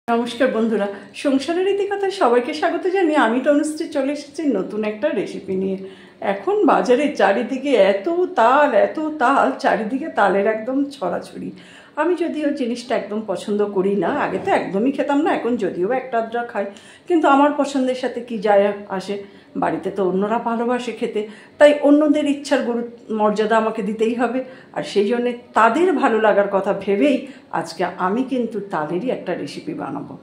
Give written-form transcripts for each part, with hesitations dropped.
নমস্কার বন্ধুরা, সংসারের ইতিকথায় সবাইকে স্বাগত জানিয়ে আমি তনুশ্রী চলে এসেছি নতুন একটা রেসিপি নিয়ে। এখন বাজারে চারিদিকে এত তাল, চারিদিকে তালের একদম ছড়াছড়ি। আমি যদিও জিনিসটা একদম পছন্দ করি না, আগে তো একদমই খেতাম না, এখন যদিও একটা আধটা খাই, কিন্তু আমার পছন্দের সাথে কি যায় আসে। বাড়িতে তো অন্যরা ভালোবাসে খেতে, তাই অন্যদের ইচ্ছার মর্যাদা আমাকে দিতেই হবে। আর সেই জন্যে তাদের ভালো লাগার কথা ভেবেই আজকে আমি কিন্তু তালেরই একটা রেসিপি বানাবো।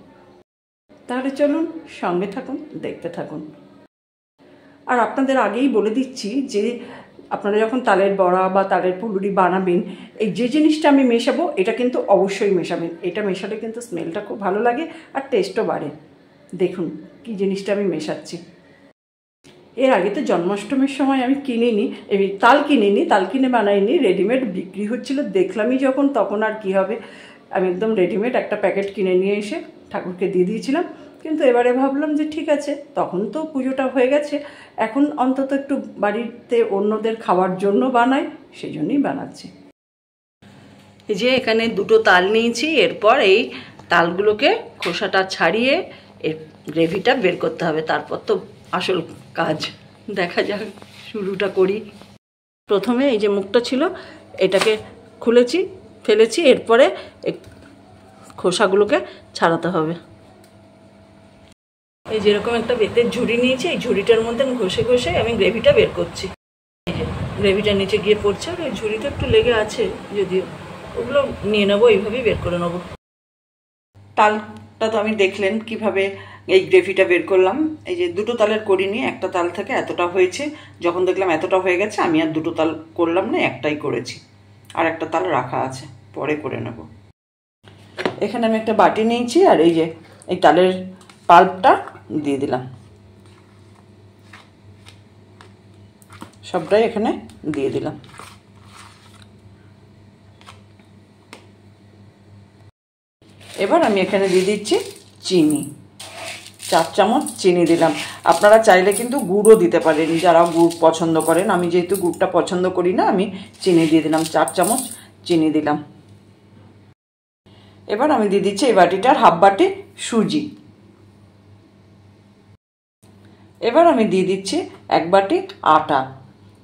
তাহলে চলুন সঙ্গে থাকুন, দেখতে থাকুন। আর আপনাদের আগেই বলে দিচ্ছি যে আপনারা যখন তালের বড়া বা তালের পুলুরি বানাবেন, এই যে জিনিসটা আমি মেশাবো এটা কিন্তু অবশ্যই মেশাবেন। এটা মেশালে কিন্তু স্মেলটা খুব ভালো লাগে আর টেস্টও বাড়ে। দেখুন কি জিনিসটা আমি মেশাচ্ছি। এর আগে তো জন্মাষ্টমীর সময় আমি কিনিনি, তাল কিনে বানাইনি, রেডিমেড বিক্রি হচ্ছিল, দেখলামই যখন, তখন আর কি হবে, আমি একদম রেডিমেড একটা প্যাকেট কিনে নিয়ে এসে ঠাকুরকে দিয়ে দিয়েছিলাম। কিন্তু এবারে ভাবলাম যে ঠিক আছে, তখন তো পুজোটা হয়ে গেছে, এখন অন্তত একটু বাড়িতে অন্যদের খাওয়ার জন্য বানাই, সেই জন্যই বানাচ্ছি। এই যে এখানে দুটো তাল নিয়েছি, এরপর এই তালগুলোকে খোসাটা ছাড়িয়ে এর গ্রেভিটা বের করতে হবে, তারপর তো আসল কাজ। দেখা যাক, শুরুটা করি। প্রথমে এই যে মুখটা ছিল এটাকে ফেলেছি, এরপরে খোসাগুলোকে ছাড়াতে হবে। এই যেরকম একটা বেতের ঝুড়ি নিয়েছি, এই ঝুড়িটার মধ্যে ঘষে আমি গ্রেভিটা বের করছি। এই যে গ্রেভিটা নিচে গিয়ে পড়ছে, আর ওই ঝুড়িটা একটু লেগে আছে যদিও, ওগুলো নিয়ে নেবো, এইভাবেই বের করে নেবো। তালটা তো আমি দেখলেন কিভাবে এই গ্রেভিটা বের করলাম। এই যে দুটো তালের করিনি, একটা তাল থেকে এতটা হয়েছে, যখন দেখলাম এতটা হয়ে গেছে আমি আর দুটো তাল করলাম না, একটাই করেছি, আর একটা তাল রাখা আছে, পরে করে নেব। এখানে আমি একটা বাটি নিয়েছি, আর এই যে এই তালের পাল্পটা দিয়ে দিলাম, সবটাই এখানে দিয়ে দিলাম। এবার আমি এখানে দিয়ে দিচ্ছি চিনি, 4 চামচ চিনি দিলাম। আপনারা চাইলে কিন্তু গুড়ও দিতে পারেন, যারা গুড় পছন্দ করেন। আমি যেহেতু গুড়টা পছন্দ করি না, আমি চিনি দিয়ে দিলাম, 4 চামচ চিনি দিলাম। এবার আমি দিয়ে দিচ্ছি এই বাটিটার হাফ বাটি সুজি। এবার আমি দিয়ে দিচ্ছি 1 বাটি আটা,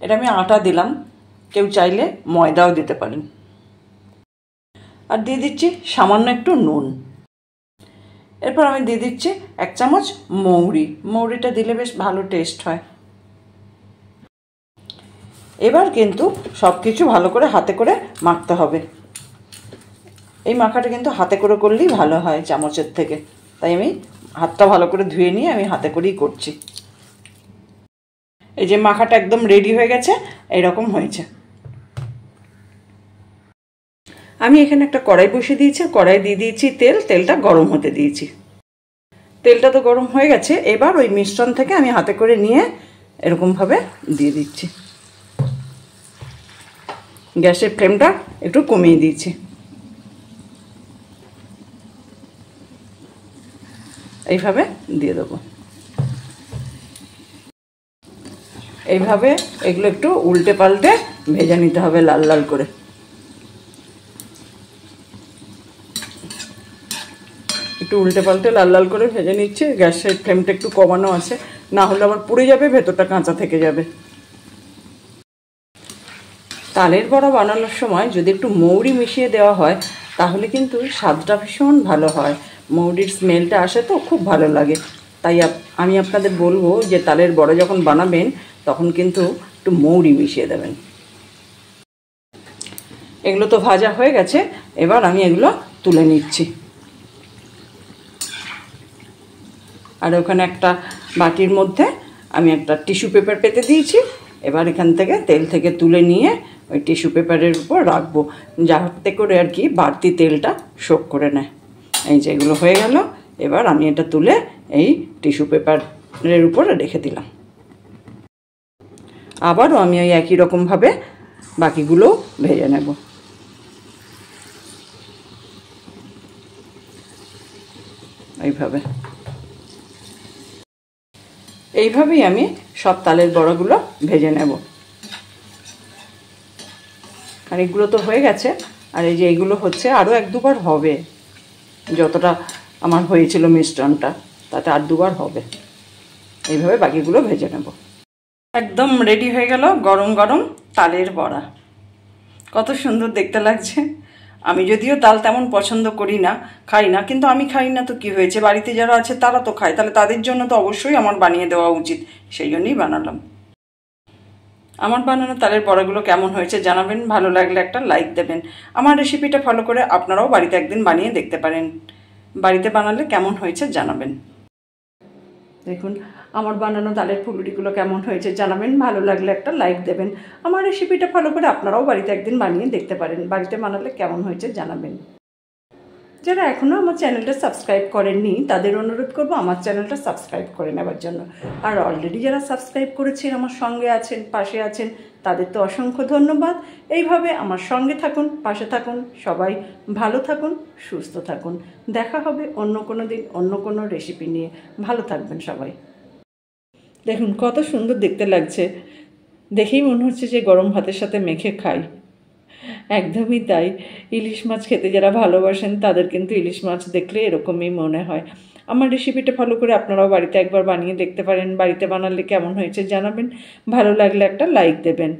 এটা আমি আটা দিলাম, কেউ চাইলে ময়দাও দিতে পারেন। আর দিয়ে দিচ্ছি সামান্য একটু নুন। এরপর আমি দিয়ে দিচ্ছি 1 চামচ মৌরিটা দিলে বেশ ভালো টেস্ট হয়। এবার কিন্তু সব কিছু ভালো করে হাতে করে মাখতে হবে। এই মাখাটা কিন্তু হাতে করে করলেই ভালো হয় চামচের থেকে, তাই আমি হাতটা ভালো করে ধুয়ে নিয়ে আমি হাতে করেই করছি। এই যে মাখাটা একদম রেডি হয়ে গেছে, এইরকম হয়েছে। আমি এখানে একটা কড়াই বসিয়ে দিয়েছি, কড়াই দিয়ে দিয়েছি তেল, তেলটা গরম হতে দিয়েছি। তেলটা তো গরম হয়ে গেছে, এবার ওই মিশ্রণ থেকে আমি হাতে করে নিয়ে এরকমভাবে দিয়ে দিচ্ছি। গ্যাসের ফ্লেমটা একটু কমিয়ে দিয়েছি। এইভাবে দিয়ে দেবো। এইভাবে এগুলো একটু উল্টে পাল্টে ভেজে নিতে হবে লাল লাল করে। একটু উল্টে পাল্টে লাল লাল করে ভেজে নিচ্ছে। গ্যাসের ফ্লেমটা একটু কমানো আছে, না হলে আবার পুড়ে যাবে, ভেতরটা কাঁচা থেকে যাবে। তালের বড়া বানানোর সময় যদি একটু মৌরি মিশিয়ে দেওয়া হয়, তাহলে কিন্তু স্বাদটা ভীষণ ভালো হয়, মৌরির স্মেলটা আসে, তো খুব ভালো লাগে। তাই আমি আপনাদের বলবো যে তালের বড়া যখন বানাবেন তখন কিন্তু একটু মৌরি মিশিয়ে দেবেন। এগুলো তো ভাজা হয়ে গেছে, এবার আমি এগুলো তুলে নিচ্ছি। আর ওখানে একটা বাটির মধ্যে আমি একটা টিস্যু পেপার পেতে দিয়েছি। এবার এখান থেকে তেল থেকে তুলে নিয়ে ওই টিস্যু পেপারের উপর রাখবো, যাতে করে আর কি বাড়তি তেলটা শোক করে নেয়। এই যে এগুলো হয়ে গেল, এবার আমি এটা তুলে এই টিস্যু পেপারের উপরে রেখে দিলাম। আবারও আমি ওই একই রকমভাবে বাকিগুলো ভেজে নেব। এইভাবেই আমি সব তালের বড়াগুলো ভেজে নেব। আর এগুলো তো হয়ে গেছে, আর এই যে এইগুলো হচ্ছে, আরও 1-2 বার হবে, যতটা আমার হয়েছিল মিশ্রণটা, তাতে আর দুবার হবে। এইভাবে বাকিগুলো ভেজে নেব। একদম রেডি হয়ে গেল গরম গরম তালের বড়া। কত সুন্দর দেখতে লাগছে। আমি যদিও তাল তেমন পছন্দ করি না, খাই না, কিন্তু আমি খাই না তো কি হয়েছে, বাড়িতে যারা আছে তারা তো খায়, তাহলে তাদের জন্য তো অবশ্যই আমার বানিয়ে দেওয়া উচিত, সেই জন্যই বানালাম। আমার বানানো তালের বড়াগুলো কেমন হয়েছে জানাবেন, ভালো লাগলে একটা লাইক দেবেন। আমার রেসিপিটা ফলো করে আপনারাও বাড়িতে একদিন বানিয়ে দেখতে পারেন। বাড়িতে বানালে কেমন হয়েছে জানাবেন। দেখুন আমার বানানো তালের ফুলুরিগুলো কেমন হয়েছে জানাবেন, ভালো লাগলে একটা লাইক দেবেন। আমার রেসিপিটা ফলো করে আপনারাও বাড়িতে একদিন বানিয়ে দেখতে পারেন। বাড়িতে বানালে কেমন হয়েছে জানাবেন। যারা এখনও আমার চ্যানেলটা সাবস্ক্রাইব করেননি তাদের অনুরোধ করব আমার চ্যানেলটা সাবস্ক্রাইব করে নেওয়ার জন্য। আর অলরেডি যারা সাবস্ক্রাইব করেছেন, আমার সঙ্গে আছেন, পাশে আছেন, তাদের তো অসংখ্য ধন্যবাদ। এইভাবে আমার সঙ্গে থাকুন, পাশে থাকুন, সবাই ভালো থাকুন, সুস্থ থাকুন। দেখা হবে অন্য কোনো দিন অন্য কোনো রেসিপি নিয়ে। ভালো থাকবেন সবাই। দেখুন কত সুন্দর দেখতে লাগছে, দেখেই মনে হচ্ছে যে গরম ভাতের সাথে মেখে খাই। একদমই তাই। ইলিশ মাছ খেতে যারা ভালোবাসেন তাদের কিন্তু ইলিশ মাছ দেখলে এরকমই মনে হয়। আমার রেসিপিটা ফলো করে আপনারাও বাড়িতে একবার বানিয়ে দেখতে পারেন। বাড়িতে বানালে কেমন হয়েছে জানাবেন, ভালো লাগলে একটা লাইক দেবেন।